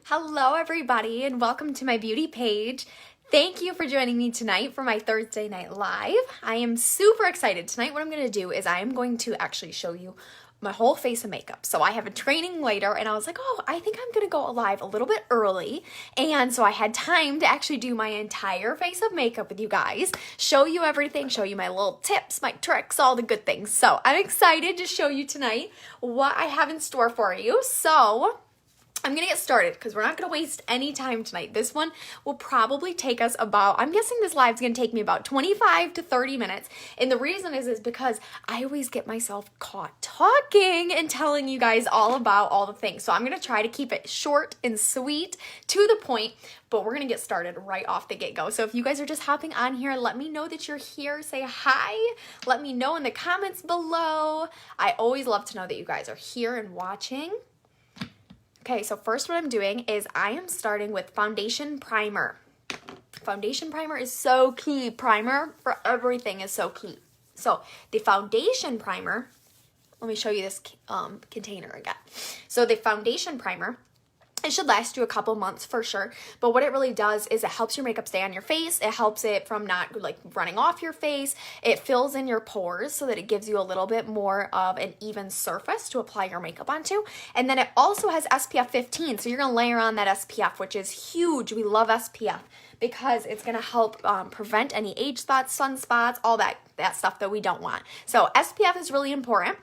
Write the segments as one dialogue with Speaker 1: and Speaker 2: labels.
Speaker 1: Hello everybody and welcome to my beauty page. Thank you for joining me tonight for my Thursday night live. I am super excited. Tonight what I'm going to do is I am going to actually show you my whole face of makeup. So I have a training later and I was like, oh, I think I'm going to go live a little bit early. And so I had time to actually do my entire face of makeup with you guys, show you everything, show you my little tips, my tricks, all the good things. So I'm excited to show you tonight what I have in store for you. So I'm gonna get started because we're not gonna waste any time tonight. This one will probably take us about, I'm guessing this live's gonna take me about 25 to 30 minutes. And the reason is because I always get myself caught talking and telling you guys all about all the things. So I'm gonna try to keep it short and sweet, to the point, but we're gonna get started right off the get-go. So if you guys are just hopping on here, let me know that you're here. Say hi. Let me know in the comments below. I always love to know that you guys are here and watching. Okay, so first what I'm doing is I am starting with foundation primer. Foundation primer is so key. Primer for everything is so key. So the foundation primer, let me show you this container again. So the foundation primer, it should last you a couple months for sure, but what it really does is it helps your makeup stay on your face. It helps it from not like running off your face. It fills in your pores so that it gives you a little bit more of an even surface to apply your makeup onto. And then it also has SPF 15, so you're gonna layer on that SPF, which is huge. We love SPF because it's gonna help prevent any age spots, sunspots, all that stuff that we don't want. So SPF is really important.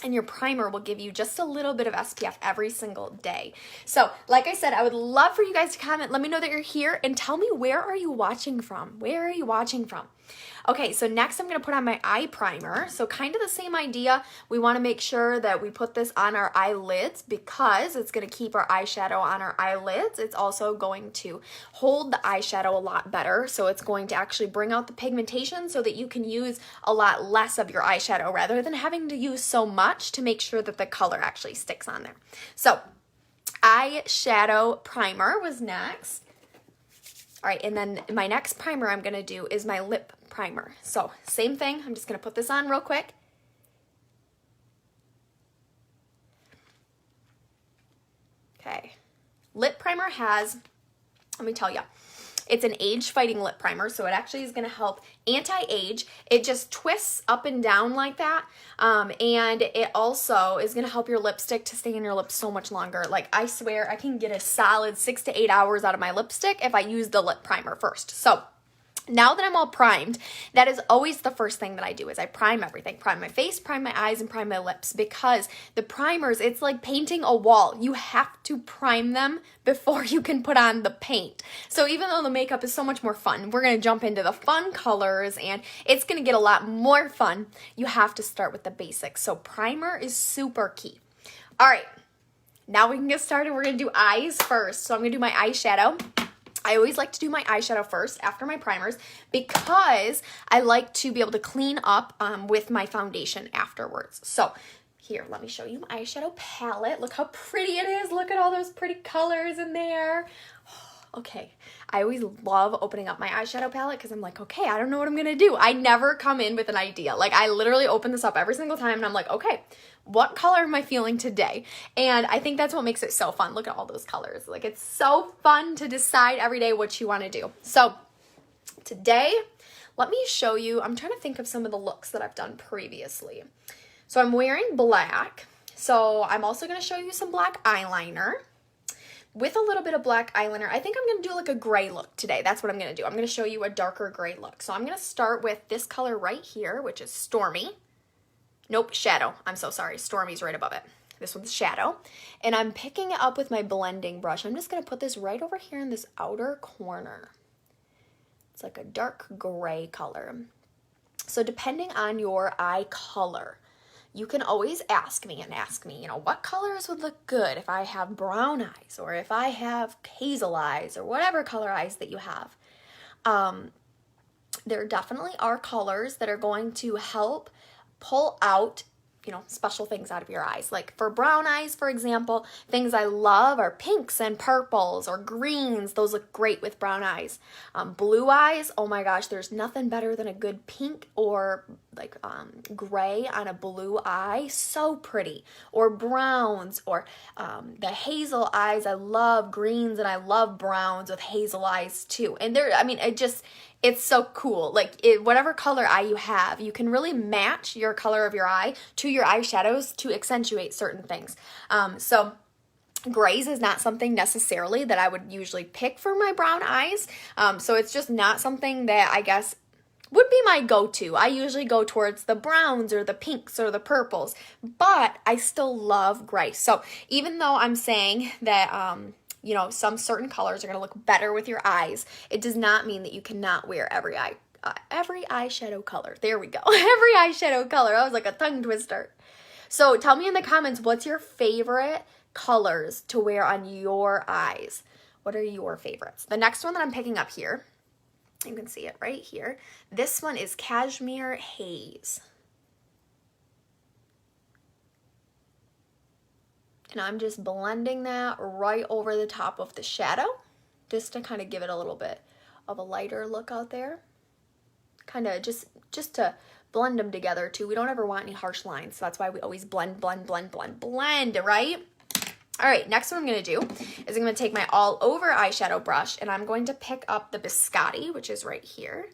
Speaker 1: And your primer will give you just a little bit of SPF every single day. So, like I said, I would love for you guys to comment. Let me know that you're here and tell me, where are you watching from? Where are you watching from? Okay, so next I'm going to put on my eye primer. So kind of the same idea. We want to make sure that we put this on our eyelids because it's going to keep our eyeshadow on our eyelids. It's also going to hold the eyeshadow a lot better. So it's going to actually bring out the pigmentation so that you can use a lot less of your eyeshadow rather than having to use so much to make sure that the color actually sticks on there. So eyeshadow primer was next. All right, and then my next primer I'm going to do is my lip primer. So same thing, I'm just going to put this on real quick. Okay, lip primer has, let me tell you, it's an age-fighting lip primer, so it actually is going to help anti-age. It just twists up and down like that, and it also is going to help your lipstick to stay in your lips so much longer. Like, I swear I can get a solid 6 to 8 hours out of my lipstick if I use the lip primer first. So now that I'm all primed, that is always the first thing that I do is I prime everything. Prime my face, prime my eyes, and prime my lips, because the primers, it's like painting a wall. You have to prime them before you can put on the paint. So even though the makeup is so much more fun, we're going to jump into the fun colors and it's going to get a lot more fun. You have to start with the basics. So primer is super key. All right, now we can get started. We're going to do eyes first. So I'm going to do my eyeshadow. I always like to do my eyeshadow first after my primers because I like to be able to clean up with my foundation afterwards. So here, let me show you my eyeshadow palette. Look how pretty it is. Look at all those pretty colors in there. Okay, I always love opening up my eyeshadow palette because I'm like, okay, I don't know what I'm going to do. I never come in with an idea. Like, I literally open this up every single time and I'm like, okay, what color am I feeling today? And I think that's what makes it so fun. Look at all those colors. Like, it's so fun to decide every day what you want to do. So today, let me show you, I'm trying to think of some of the looks that I've done previously. So I'm wearing black. So I'm also going to show you some black eyeliner with a little bit of black eyeliner. I think I'm going to do like a gray look today. That's what I'm going to do. I'm going to show you a darker gray look. So I'm going to start with this color right here, which is Stormy. Nope, Shadow. I'm so sorry. Stormy's right above it. This one's Shadow. And I'm picking it up with my blending brush. I'm just going to put this right over here in this outer corner. It's like a dark gray color. So depending on your eye color, you can always ask me, you know, what colors would look good if I have brown eyes or if I have hazel eyes or whatever color eyes that you have. There definitely are colors that are going to help pull out, you know, special things out of your eyes. Like for brown eyes, for example, things I love are pinks and purples or greens. Those look great with brown eyes. Blue eyes, oh my gosh, there's nothing better than a good pink or gray on a blue eye, so pretty. Or browns, or the hazel eyes. I love greens and I love browns with hazel eyes too. And I mean, it's so cool. Like whatever color eye you have, you can really match your color of your eye to your eyeshadows to accentuate certain things. So grays is not something necessarily that I would usually pick for my brown eyes. So it's just not something that I guess would be my go-to. I usually go towards the browns or the pinks or the purples, but I still love gray. So even though I'm saying that, you know, some certain colors are going to look better with your eyes, it does not mean that you cannot wear every eyeshadow color. There we go. Every eyeshadow color. That was like a tongue twister. So tell me in the comments, what's your favorite colors to wear on your eyes? What are your favorites? The next one that I'm picking up here, you can see it right here. This one is Cashmere Haze. And I'm just blending that right over the top of the shadow, just to kind of give it a little bit of a lighter look out there. Kind of just to blend them together too. We don't ever want any harsh lines, so that's why we always blend, blend, blend, blend, blend, right? All right, next one I'm going to do is I'm going to take my all over eyeshadow brush and I'm going to pick up the Biscotti, which is right here.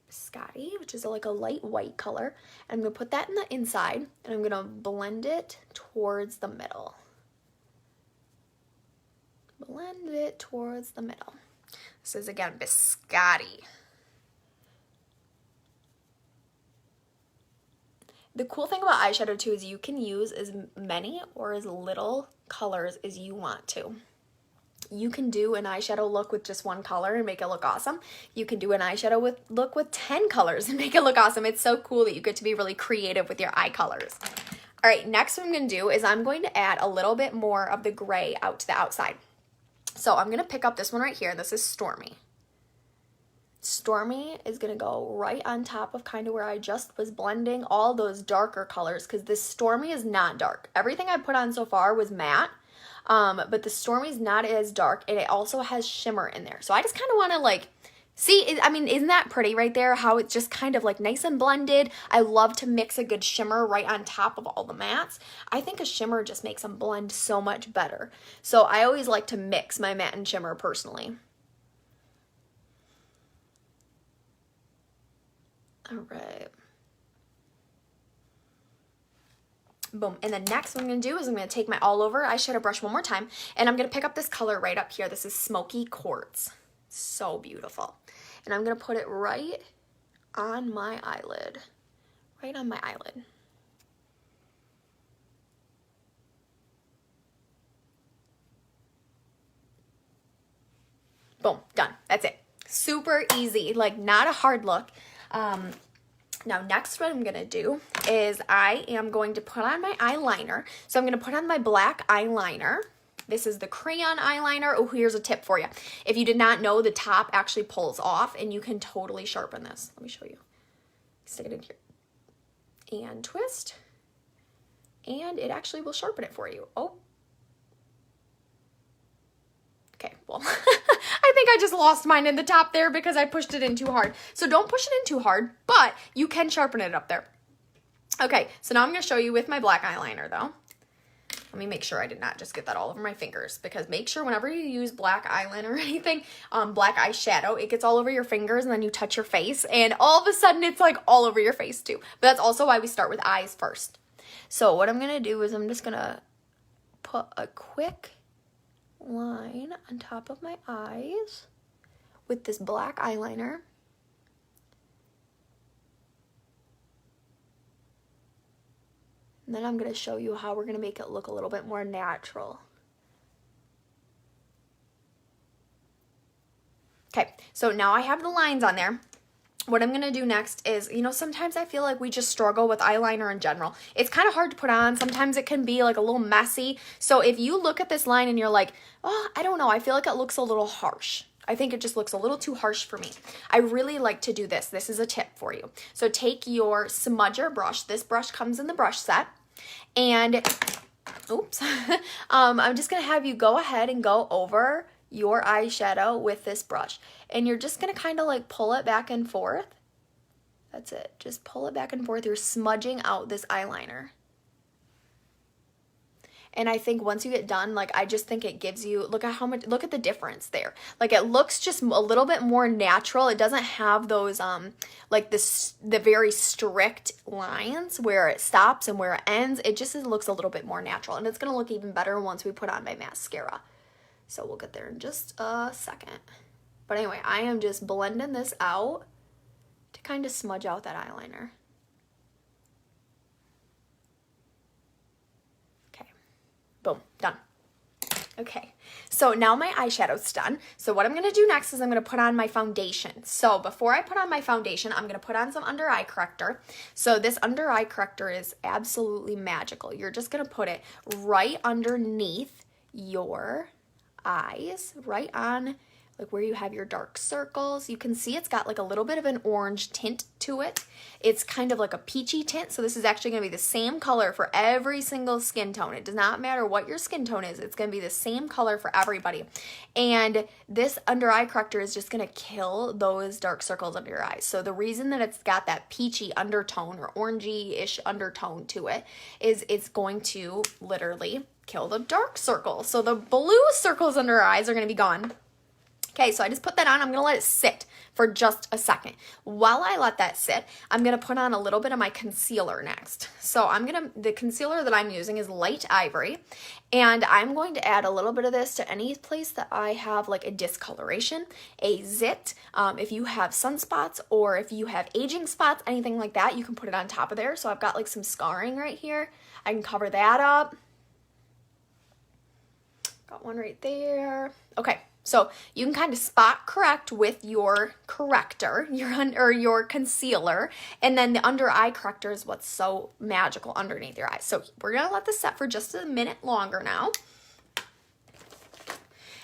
Speaker 1: Biscotti, which is like a light white color. And I'm going to put that in the inside and I'm going to blend it towards the middle. Blend it towards the middle. This is again Biscotti. The cool thing about eyeshadow too is you can use as many or as little colors as you want to. You can do an eyeshadow look with just one color and make it look awesome. You can do an eyeshadow look with 10 colors and make it look awesome. It's so cool that you get to be really creative with your eye colors. All right, next what I'm going to do is I'm going to add a little bit more of the gray out to the outside. So I'm going to pick up this one right here. This is Stormy. Stormy is going to go right on top of kind of where I just was blending all those darker colors, because this Stormy is not dark. Everything I put on so far was matte, but the Stormy is not as dark, and it also has shimmer in there. So I just kind of want to like, see, I mean, isn't that pretty right there? How it's just kind of like nice and blended. I love to mix a good shimmer right on top of all the mattes. I think a shimmer just makes them blend so much better. So I always like to mix my matte and shimmer personally. All right. Boom. And the next one I'm going to do is I'm going to take my all over eyeshadow brush one more time, and I'm going to pick up this color right up here. This is Smoky Quartz. So beautiful. And I'm going to put it right on my eyelid. Right on my eyelid. Boom. Done. That's it. Super easy. Like, not a hard look. Now next what I'm going to do is I am going to put on my eyeliner. So I'm going to put on my black eyeliner. This is the crayon eyeliner. Oh, here's a tip for you. If you did not know, the top actually pulls off and you can totally sharpen this. Let me show you. Stick it in here. And twist. And it actually will sharpen it for you. Oh. Okay, well, I think I just lost mine in the top there because I pushed it in too hard. So don't push it in too hard, but you can sharpen it up there. Okay, so now I'm going to show you with my black eyeliner, though. Let me make sure I did not just get that all over my fingers, because make sure whenever you use black eyeliner or anything, black eyeshadow, it gets all over your fingers and then you touch your face and all of a sudden it's like all over your face too. But that's also why we start with eyes first. So what I'm going to do is I'm just going to put a quick line on top of my eyes with this black eyeliner. And then I'm going to show you how we're going to make it look a little bit more natural. Okay, so now I have the lines on there. What I'm going to do next is, you know, sometimes I feel like we just struggle with eyeliner in general. It's kind of hard to put on. Sometimes it can be like a little messy. So if you look at this line and you're like, oh, I don't know, I feel like it looks a little harsh. I think it just looks a little too harsh for me. I really like to do this. This is a tip for you. So take your smudger brush. This brush comes in the brush set. And, oops, I'm just going to have you go ahead and go over your eyeshadow with this brush. And you're just going to kind of like pull it back and forth. That's it. Just pull it back and forth. You're smudging out this eyeliner. And I think once you get done, like, I just think it gives you, look at the difference there. Like, it looks just a little bit more natural. It doesn't have those, like, the very strict lines where it stops and where it ends. It just looks a little bit more natural. And it's going to look even better once we put on my mascara. So we'll get there in just a second. But anyway, I am just blending this out to kind of smudge out that eyeliner. Boom, done. Okay, so now my eyeshadow's done. So what I'm gonna do next is I'm gonna put on my foundation. So before I put on my foundation, I'm gonna put on some under eye corrector. So this under eye corrector is absolutely magical. You're just gonna put it right underneath your eyes, right on like where you have your dark circles. You can see it's got like a little bit of an orange tint to it. It's kind of like a peachy tint. So this is actually gonna be the same color for every single skin tone. It does not matter what your skin tone is. It's gonna be the same color for everybody. And this under eye corrector is just gonna kill those dark circles under your eyes. So the reason that it's got that peachy undertone or orangey-ish undertone to it is it's going to literally kill the dark circles. So the blue circles under our eyes are gonna be gone. Okay, so I just put that on. I'm going to let it sit for just a second. While I let that sit, I'm going to put on a little bit of my concealer next. So the concealer that I'm using is Light Ivory, and I'm going to add a little bit of this to any place that I have like a discoloration, a zit. If you have sunspots or if you have aging spots, anything like that, you can put it on top of there. So I've got like some scarring right here. I can cover that up. Got one right there. Okay. So you can kind of spot correct with your corrector, your concealer, and then the under eye corrector is what's so magical underneath your eyes. So we're gonna let this set for just a minute longer now.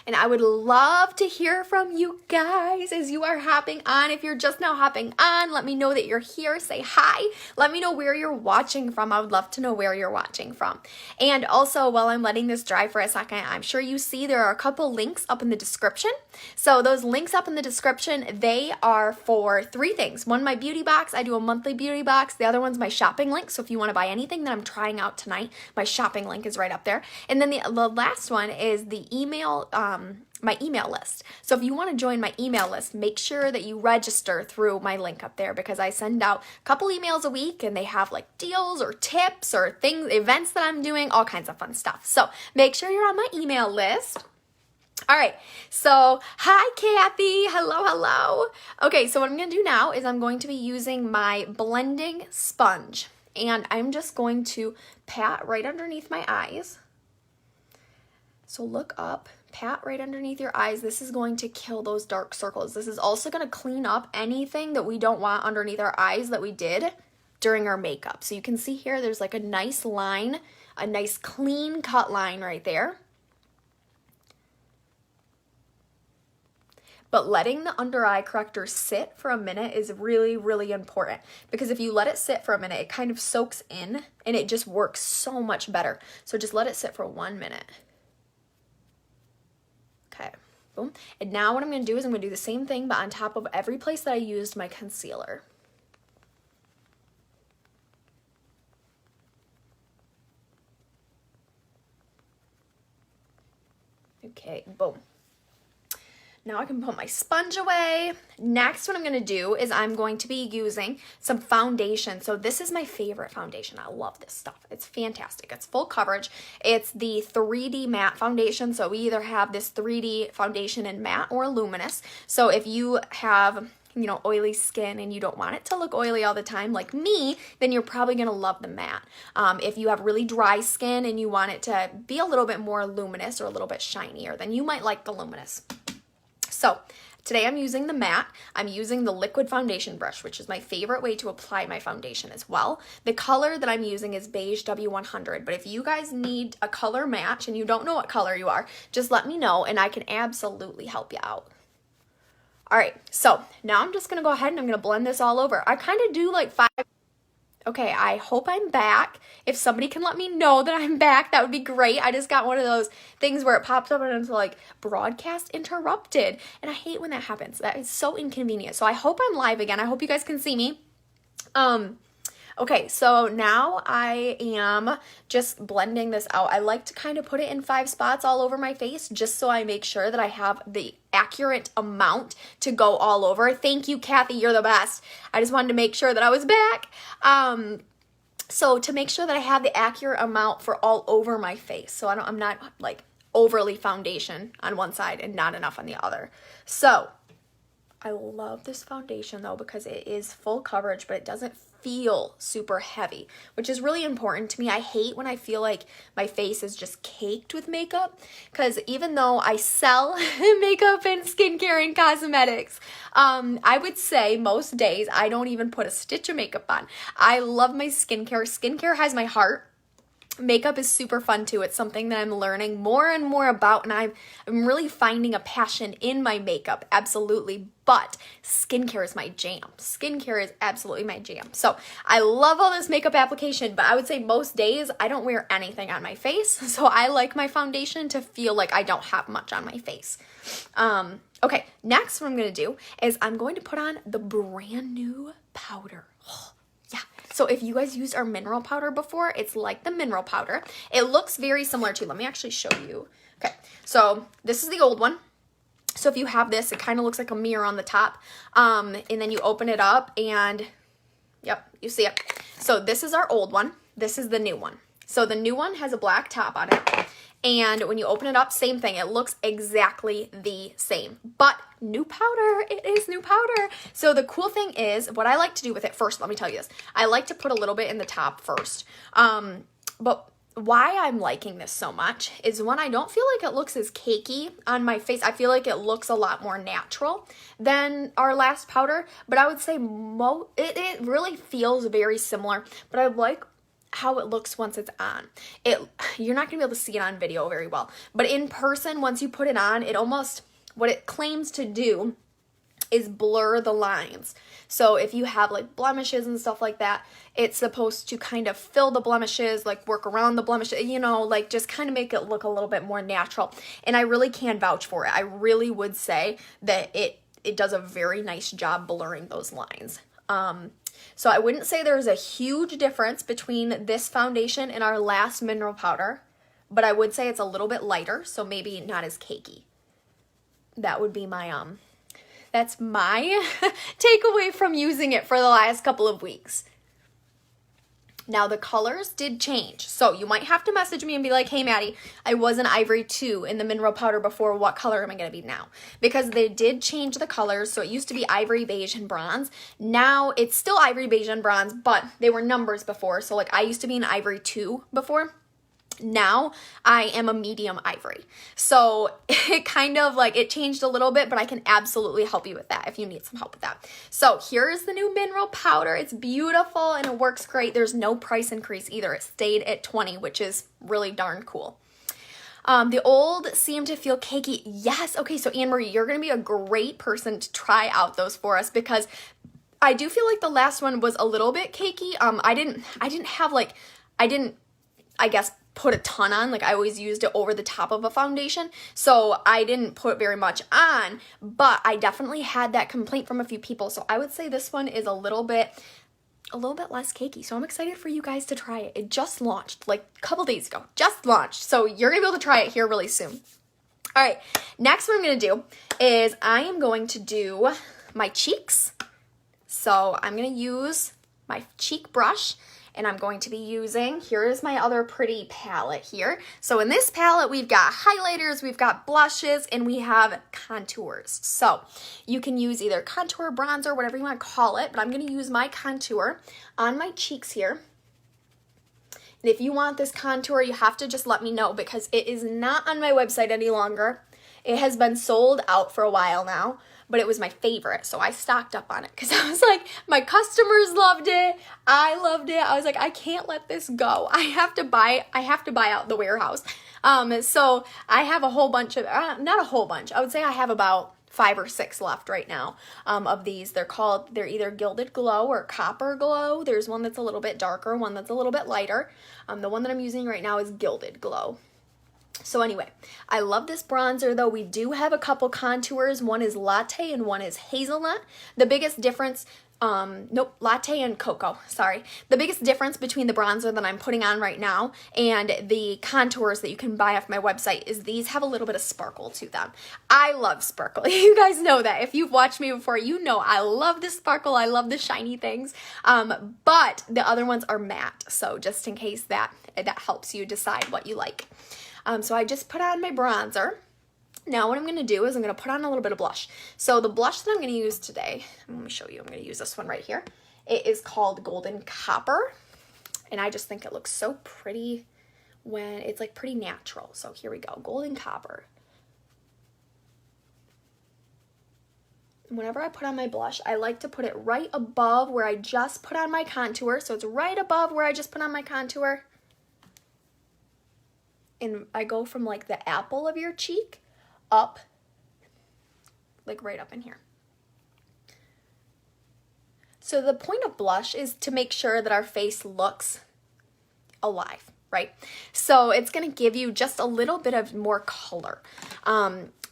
Speaker 1: And I would love to hear from you guys as you are hopping on. If you're just now hopping on, let me know that you're here. Say hi. Let me know where you're watching from. I would love to know where you're watching from. And also, while I'm letting this dry for a second, I'm sure you see there are a couple links up in the description. So those links up in the description, they are for three things. One, my beauty box. I do a monthly beauty box. The other one's my shopping link. So if you want to buy anything that I'm trying out tonight, my shopping link is right up there. And then the last one is the email, my email list. So if you want to join my email list, make sure that you register through my link up there, because I send out a couple emails a week and they have like deals or tips or things, events that I'm doing, all kinds of fun stuff. So make sure you're on my email list. All right, so hi Kathy, hello. Okay, so what I'm gonna do now is I'm going to be using my blending sponge, and I'm just going to pat right underneath my eyes. So look up, pat right underneath your eyes. This is going to kill those dark circles. This is also going to clean up anything that we don't want underneath our eyes that we did during our makeup. So you can see here, there's like a nice line, a nice clean cut line right there. But letting the under eye corrector sit for a minute is really, really important, because if you let it sit for a minute, it kind of soaks in and it just works so much better. So just let it sit for 1 minute. Okay, boom. And now what I'm going to do is I'm going to do the same thing, but on top of every place that I used my concealer. Okay, boom. Now I can put my sponge away. Next, what I'm going to do is I'm going to be using some foundation. So this is my favorite foundation. I love this stuff. It's fantastic. It's full coverage. It's the 3D matte foundation. So we either have this 3D foundation in matte or luminous. So if you have, you know, oily skin and you don't want it to look oily all the time like me, then you're probably going to love the matte. If you have really dry skin and you want it to be a little bit more luminous or a little bit shinier, then you might like the luminous. So today I'm using the matte. I'm using the liquid foundation brush, which is my favorite way to apply my foundation as well. The color that I'm using is Beige W100, but if you guys need a color match and you don't know what color you are, just let me know and I can absolutely help you out. All right, so now I'm just gonna go ahead and I'm gonna blend this all over. I kind of do like 5. Okay, I hope I'm back. If somebody can let me know that I'm back, that would be great. I just got one of those things where it pops up and it's like, broadcast interrupted. And I hate when that happens. That is so inconvenient. So I hope I'm live again. I hope you guys can see me. Okay, so now I am just blending this out. I like to kind of put it in 5 spots all over my face just so I make sure that I have the accurate amount to go all over. Thank you, Kathy, you're the best. I just wanted to make sure that I was back. So to make sure that I have the accurate amount for all over my face, so I'm not like overly foundation on one side and not enough on the other. So I love this foundation though because it is full coverage, but it doesn't feel super heavy, which is really important to me. I hate when I feel like my face is just caked with makeup, because even though I sell makeup and skincare and cosmetics, I would say most days I don't even put a stitch of makeup on. I love my skincare. Skincare has my heart. Makeup is super fun too. It's something that I'm learning more and more about, and I'm really finding a passion in my makeup, absolutely. But skincare is my jam. Skincare is absolutely my jam. So I love all this makeup application, but I would say most days I don't wear anything on my face. So I like my foundation to feel like I don't have much on my face. Okay, next what I'm gonna do is I'm going to put on the brand new powder. Yeah, so if you guys used our mineral powder before, it's like the mineral powder. It looks very similar to, let me actually show you. Okay, so this is the old one. So if you have this, it kind of looks like a mirror on the top. And then you open it up and, yep, you see it. So this is our old one. This is the new one. So the new one has a black top on it. And when you open it up, same thing. It looks exactly the same. But new powder, it is new powder. So the cool thing is, what I like to do with it, first, let me tell you this. I like to put a little bit in the top first. But why I'm liking this so much is when I don't feel like it looks as cakey on my face. I feel like it looks a lot more natural than our last powder. But I would say it really feels very similar. But I like how it looks once it's on. You're not gonna be able to see it on video very well, but in person, once you put it on, it almost, what it claims to do is blur the lines. So if you have like blemishes and stuff like that, it's supposed to kind of fill the blemishes, like work around the blemishes, you know, like just kind of make it look a little bit more natural. And I really can vouch for it. I really would say that it does a very nice job blurring those lines. So I wouldn't say there's a huge difference between this foundation and our last mineral powder, but I would say it's a little bit lighter, so maybe not as cakey. That would be my, that's my takeaway from using it for the last couple of weeks. Now the colors did change, so you might have to message me and be like, hey Maddie, I was an Ivory 2 in the mineral powder before, what color am I going to be now? Because they did change the colors, so it used to be Ivory, Beige, and Bronze. Now it's still Ivory, Beige, and Bronze, but they were numbers before, so like I used to be an Ivory 2 before. Now I am a medium ivory. So it kind of like, it changed a little bit, but I can absolutely help you with that if you need some help with that. So here's the new mineral powder. It's beautiful and it works great. There's no price increase either. It stayed at $20, which is really darn cool. The old seemed to feel cakey. Yes. Okay. So Anne-Marie, you're going to be a great person to try out those for us, because I do feel like the last one was a little bit cakey. I guess, put a ton on. Like I always used it over the top of a foundation, so I didn't put very much on, but I definitely had that complaint from a few people. So I would say this one is a little bit less cakey. So I'm excited for you guys to try it. It just launched like a couple days ago, just launched. So you're gonna be able to try it here really soon. All right, next what I'm gonna do is I am going to do my cheeks. So I'm gonna use my cheek brush, and I'm going to be using, here is my other pretty palette here. So in this palette, we've got highlighters, we've got blushes, and we have contours. So you can use either contour, bronzer, whatever you want to call it, but I'm gonna use my contour on my cheeks here. And if you want this contour, you have to just let me know, because it is not on my website any longer. It has been sold out for a while now, but it was my favorite, so I stocked up on it because I was like, my customers loved it, I loved it. I was like, I can't let this go. I have to buy out the warehouse. So I have a whole bunch of, not a whole bunch, I would say I have about 5 or 6 left right now of these. They're either Gilded Glow or Copper Glow. There's one that's a little bit darker, one that's a little bit lighter. The one that I'm using right now is Gilded Glow. So anyway, I love this bronzer though. We do have a couple contours. One is Latte and one is Hazelnut. The biggest difference nope, latte and cocoa, sorry. The biggest difference between the bronzer that I'm putting on right now and the contours that you can buy off my website is these have a little bit of sparkle to them. I love sparkle. You guys know that. If you've watched me before, you know I love the sparkle. I love the shiny things. But the other ones are matte. So just in case that helps you decide what you like. So I just put on my bronzer. Now what I'm going to do is I'm going to put on a little bit of blush. So the blush that I'm going to use today, let me show you, I'm going to use this one right here. It is called Golden Copper, and I just think it looks so pretty when it's like pretty natural. So here we go, Golden Copper. Whenever I put on my blush, I like to put it right above where I just put on my contour. So it's right above where I just put on my contour. And I go from like the apple of your cheek up, like right up in here. So the point of blush is to make sure that our face looks alive, right? So it's going to give you just a little bit of more color.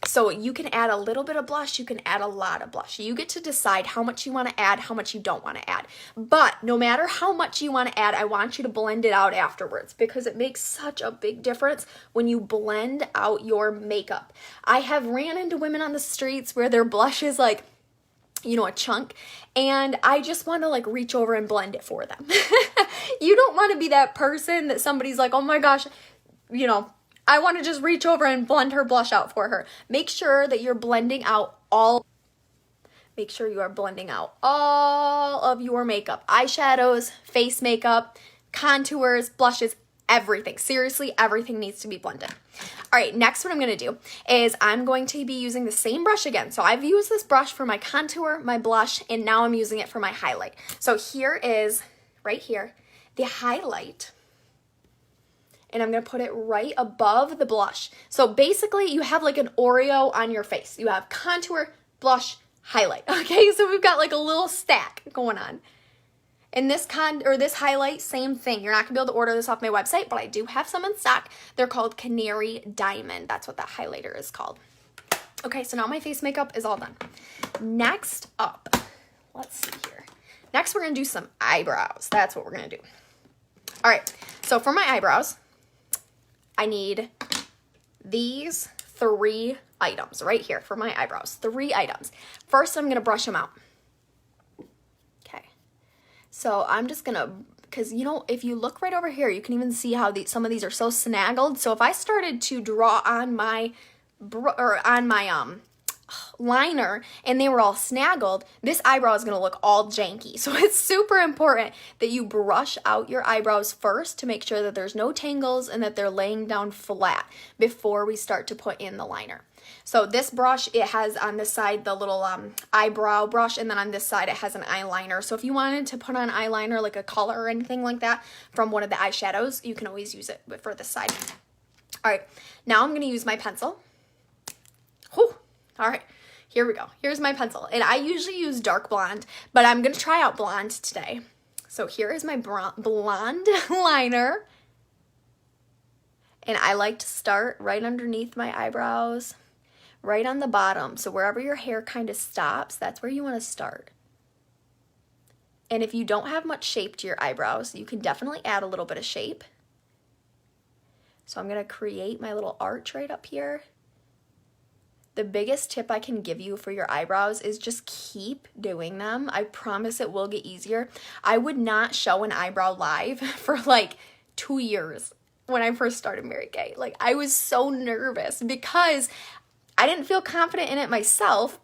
Speaker 1: So you can add a little bit of blush, you can add a lot of blush. You get to decide how much you want to add, how much you don't want to add. But no matter how much you want to add, I want you to blend it out afterwards because it makes such a big difference when you blend out your makeup. I have ran into women on the streets where their blush is like, you know, a chunk, and I just want to like reach over and blend it for them. You don't want to be that person that somebody's like, oh my gosh, you know, I want to just reach over and blend her blush out for her. Make sure that you're blending out make sure you are blending out all of your makeup. Eyeshadows, face makeup, contours, blushes, everything. Seriously, everything needs to be blended. All right, next what I'm going to do is I'm going to be using the same brush again. So I've used this brush for my contour, my blush, and now I'm using it for my highlight. So here is, right here, the highlight. And I'm going to put it right above the blush. So basically you have like an Oreo on your face. You have contour, blush, highlight. Okay, so we've got like a little stack going on. And this highlight, same thing. You're not going to be able to order this off my website, but I do have some in stock. They're called Canary Diamond. That's what that highlighter is called. Okay, so now my face makeup is all done. Next up, let's see here. Next we're going to do some eyebrows. That's what we're going to do. All right, so for my eyebrows, I need these 3 items right here for my eyebrows. 3 items. First, I'm going to brush them out. Okay. So I'm just going to, because you know, if you look right over here, you can even see how some of these are so snaggled. So if I started to draw on my liner and they were all snaggled, this eyebrow is going to look all janky. So it's super important that you brush out your eyebrows first to make sure that there's no tangles and that they're laying down flat before we start to put in the liner. So this brush, it has on this side the little eyebrow brush, and then on this side it has an eyeliner. So if you wanted to put on eyeliner like a color or anything like that from one of the eyeshadows, you can always use it for this side. All right, now I'm going to use my pencil. Whew. All right, here we go. Here's my pencil. And I usually use dark blonde, but I'm going to try out blonde today. So here is my blonde liner. And I like to start right underneath my eyebrows, right on the bottom. So wherever your hair kind of stops, that's where you want to start. And if you don't have much shape to your eyebrows, you can definitely add a little bit of shape. So I'm going to create my little arch right up here. The biggest tip I can give you for your eyebrows is just keep doing them. I promise it will get easier. I would not show an eyebrow live for like 2 years when I first started Mary Kay. Like, I was so nervous because I didn't feel confident in it myself.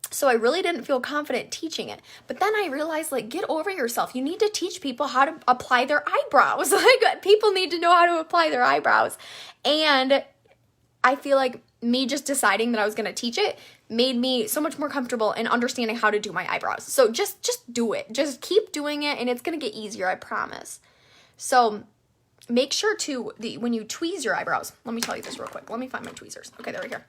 Speaker 1: So I really didn't feel confident teaching it. But then I realized, like, get over yourself. You need to teach people how to apply their eyebrows. Like, people need to know how to apply their eyebrows. And I feel like me just deciding that I was going to teach it made me so much more comfortable in understanding how to do my eyebrows. So just do it. Just keep doing it, and it's going to get easier, I promise. So make sure to, when you tweeze your eyebrows, let me tell you this real quick. Let me find my tweezers. Okay, they're right here.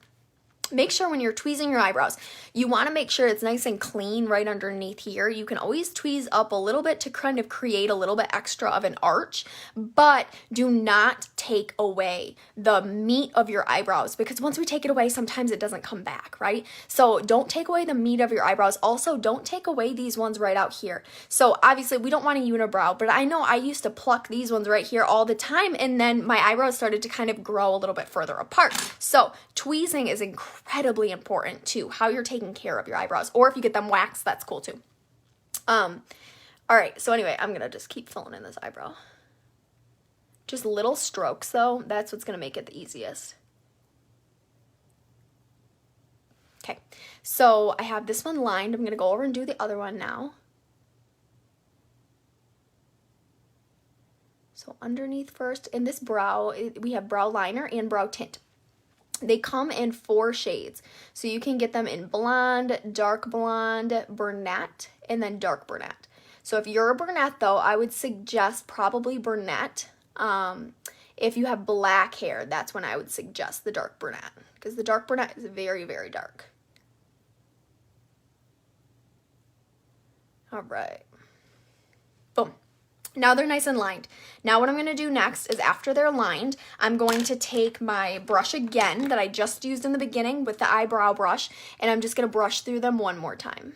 Speaker 1: make sure when you're tweezing your eyebrows, you want to make sure it's nice and clean right underneath here. You can always tweeze up a little bit to kind of create a little bit extra of an arch, but do not take away the meat of your eyebrows, because once we take it away, sometimes it doesn't come back, right? So don't take away the meat of your eyebrows. Also, don't take away these ones right out here. So obviously we don't want a unibrow, but I know I used to pluck these ones right here all the time, and then my eyebrows started to kind of grow a little bit further apart. So tweezing is incredibly important to how you're taking care of your eyebrows, or if you get them waxed, that's cool too. All right, so anyway, I'm gonna just keep filling in this eyebrow. Just little strokes though, that's what's gonna make it the easiest. Okay, so I have this one lined. I'm gonna go over and do the other one now. So underneath first, in this brow, we have brow liner and brow tint. They come in 4 shades, so you can get them in blonde, dark blonde, brunette, and then dark brunette. So if you're a brunette though, I would suggest probably brunette. If you have black hair, that's when I would suggest the dark brunette, because the dark brunette is very, very dark. All right, boom. Now they're nice and lined. Now what I'm going to do next is, after they're lined, I'm going to take my brush again that I just used in the beginning with the eyebrow brush, and I'm just going to brush through them one more time.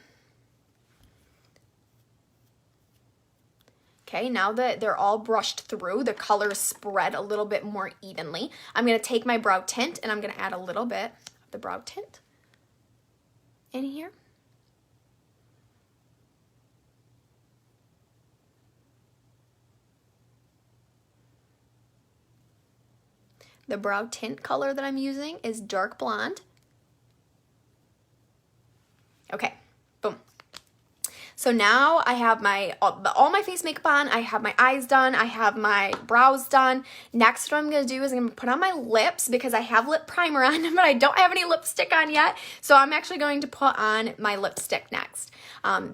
Speaker 1: Okay, now that they're all brushed through, the colors spread a little bit more evenly, I'm going to take my brow tint and I'm going to add a little bit of the brow tint in here. The brow tint color that I'm using is dark blonde. Okay, boom. So now I have my all my face makeup on, I have my eyes done, I have my brows done. Next, what I'm gonna do is I'm gonna put on my lips, because I have lip primer on, but I don't have any lipstick on yet. So I'm actually going to put on my lipstick next.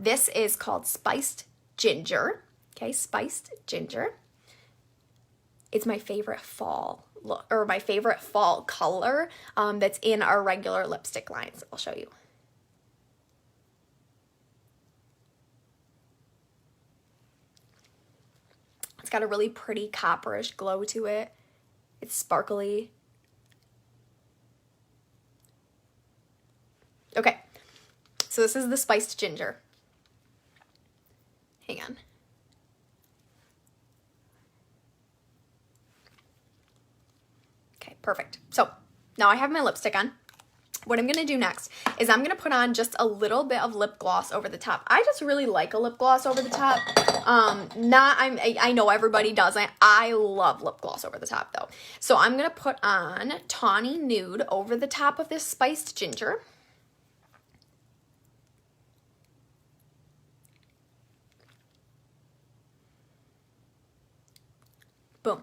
Speaker 1: This is called Spiced Ginger. Okay, Spiced Ginger. It's my favorite fall look, or my favorite fall color that's in our regular lipstick lines. I'll show you. It's got a really pretty copperish glow to it. It's sparkly. Okay, so this is the Spiced Ginger. Hang on. Perfect. So now I have my lipstick on. What I'm going to do next is I'm going to put on just a little bit of lip gloss over the top. I just really like a lip gloss over the top. I know everybody doesn't. I love lip gloss over the top though. So I'm going to put on Tawny Nude over the top of this Spiced Ginger. Boom.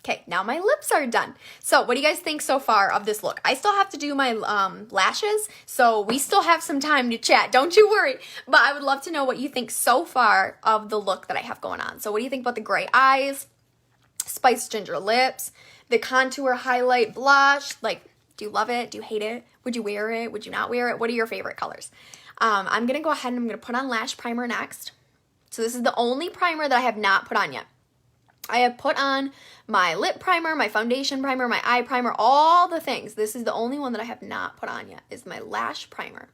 Speaker 1: Okay, now my lips are done. So what do you guys think so far of this look? I still have to do my lashes, so we still have some time to chat. Don't you worry. But I would love to know what you think so far of the look that I have going on. So what do you think about the gray eyes, Spiced Ginger lips, the contour highlight blush? Like, do you love it? Do you hate it? Would you wear it? Would you not wear it? What are your favorite colors? I'm going to go ahead and I'm going to put on Lash Primer next. So this is the only primer that I have not put on yet. I have put on my lip primer, my foundation primer, my eye primer, all the things. This is the only one that I have not put on yet, is my Lash Primer.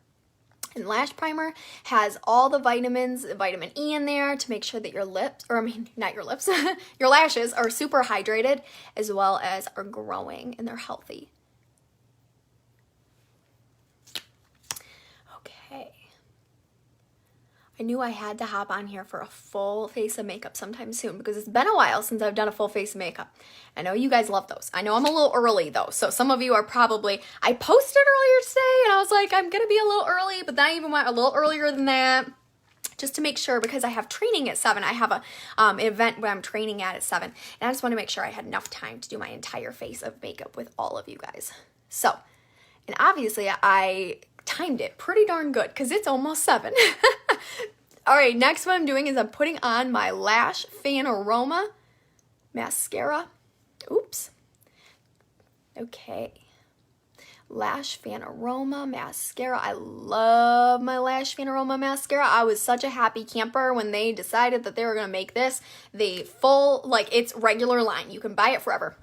Speaker 1: And Lash Primer has all the vitamins, vitamin E in there to make sure that your lips, or I mean, not your lips, your lashes are super hydrated, as well as are growing and they're healthy. Okay. I knew I had to hop on here for a full face of makeup sometime soon, because it's been a while since I've done a full face of makeup. I know you guys love those. I know I'm a little early though, so some of you are probably, I posted earlier today and I was like, I'm gonna be a little early, but then I even went a little earlier than that, just to make sure, because I have training at 7. I have a event where I'm training at 7, and I just want to make sure I had enough time to do my entire face of makeup with all of you guys. So, and obviously I timed it pretty darn good, because it's almost 7. All right, next what I'm doing is I'm putting on my Lash Fan Aroma mascara. Oops. Okay. Lash Fan Aroma Mascara. I love my Lash Fan Aroma Mascara. I was such a happy camper when they decided that they were going to make this the full, like, it's regular line. You can buy it forever.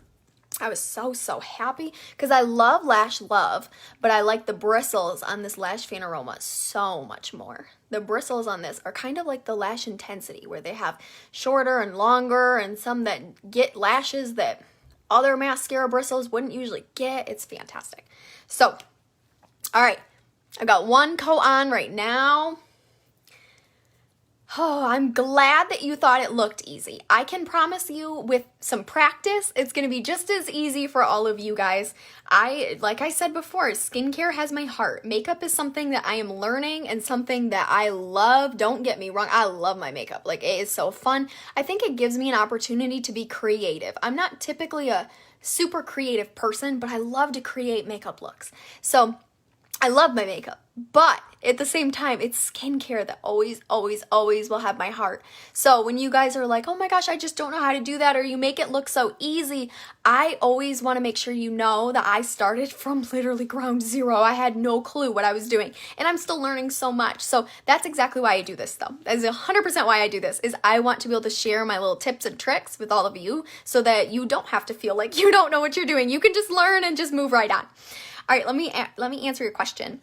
Speaker 1: I was so happy because I love Lash Love, but I like the bristles on this Lash Fan Aroma so much more. The bristles on this are kind of like the Lash Intensity, where they have shorter and longer and some that get lashes that other mascara bristles wouldn't usually get. It's fantastic. So, all right, I've got one coat on right now. Oh, I'm glad that you thought it looked easy. I can promise you with some practice, it's going to be just as easy for all of you guys. Like I said before, skincare has my heart. Makeup is something that I am learning and something that I love. Don't get me wrong, I love my makeup. Like, it is so fun. I think it gives me an opportunity to be creative. I'm not typically a super creative person, but I love to create makeup looks. So I love my makeup, but at the same time, it's skincare that always will have my heart. So when you guys are like, oh my gosh, I just don't know how to do that, or you make it look so easy, I always want to make sure you know that I started from literally ground zero. I had no clue what I was doing, and I'm still learning so much. So that's exactly why I do this, though. That is 100% why I do this, is I want to be able to share my little tips and tricks with all of you so that you don't have to feel like you don't know what you're doing. You can just learn and just move right on. All right, let me answer your question.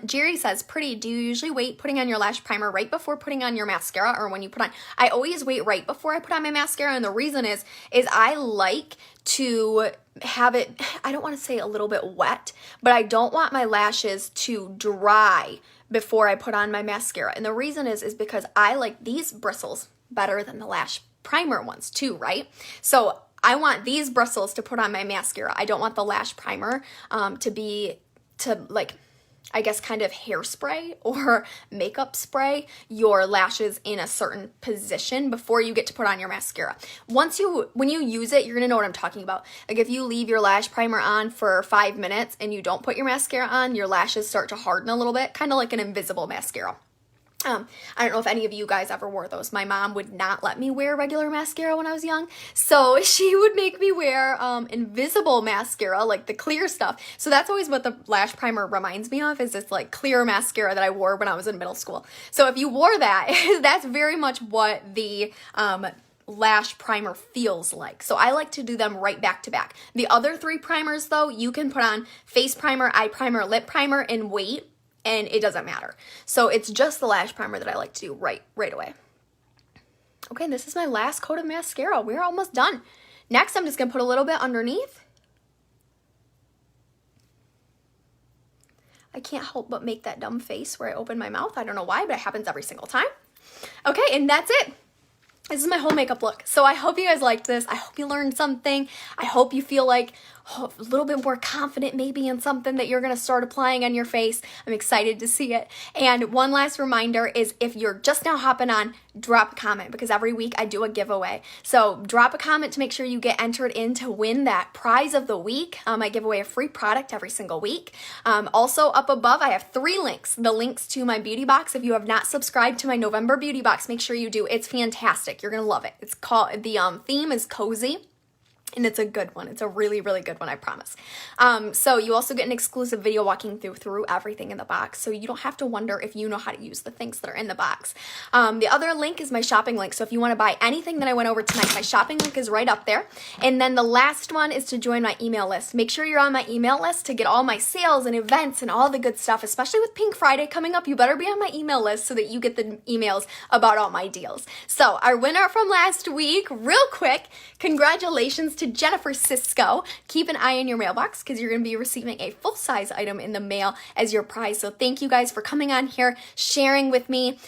Speaker 1: Jerry says, pretty, do you usually wait putting on your lash primer right before putting on your mascara, or when you put on? I always wait right before I put on my mascara, and the reason is I like to have it, I don't want to say a little bit wet, but I don't want my lashes to dry before I put on my mascara. And the reason is because I like these bristles better than the lash primer ones too, right? So I want these bristles to put on my mascara. I don't want the lash primer to like, I guess, kind of hairspray or makeup spray your lashes in a certain position before you get to put on your mascara. When you use it, you're gonna know what I'm talking about. Like, if you leave your lash primer on for 5 minutes and you don't put your mascara on, your lashes start to harden a little bit, kind of like an invisible mascara. I don't know if any of you guys ever wore those. My mom would not let me wear regular mascara when I was young, so she would make me wear invisible mascara, like the clear stuff. So that's always what the lash primer reminds me of, is this like clear mascara that I wore when I was in middle school. So if you wore that, that's very much what the lash primer feels like. So I like to do them right back to back. The other 3 primers, though, you can put on face primer, eye primer, lip primer, and wait, and it doesn't matter. So it's just the lash primer that I like to do right away. Okay, this is my last coat of mascara. We're almost done. Next, I'm just gonna put a little bit underneath. I can't help but make that dumb face where I open my mouth. I don't know why, but it happens every single time. Okay, and that's it. This is my whole makeup look. So I hope you guys liked this. I hope you learned something. I hope you feel like a little bit more confident maybe in something that you're going to start applying on your face. I'm excited to see it. And one last reminder is, if you're just now hopping on, drop a comment, because every week I do a giveaway. So drop a comment to make sure you get entered in to win that prize of the week. I give away a free product every single week. Also up above, I have 3 links. The links to my beauty box. If you have not subscribed to my November beauty box, make sure you do. It's fantastic. You're going to love it. It's called, the theme is cozy. And it's a good one. It's a really good one, I promise. So you also get an exclusive video walking through everything in the box, so you don't have to wonder if you know how to use the things that are in the box. The other link is my shopping link. So if you want to buy anything that I went over tonight, my shopping link is right up there. And then the last one is to join my email list. Make sure you're on my email list to get all my sales and events and all the good stuff, especially with Pink Friday coming up. You better be on my email list so that you get the emails about all my deals. So our winner from last week, real quick, congratulations to Jennifer Cisco. Keep an eye in your mailbox, because you're going to be receiving a full-size item in the mail as your prize. So thank you guys for coming on here, sharing with me,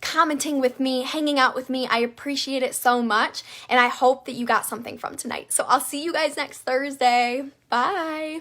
Speaker 1: commenting with me, hanging out with me. I appreciate it so much, and I hope that you got something from tonight. So I'll see you guys next Thursday. Bye.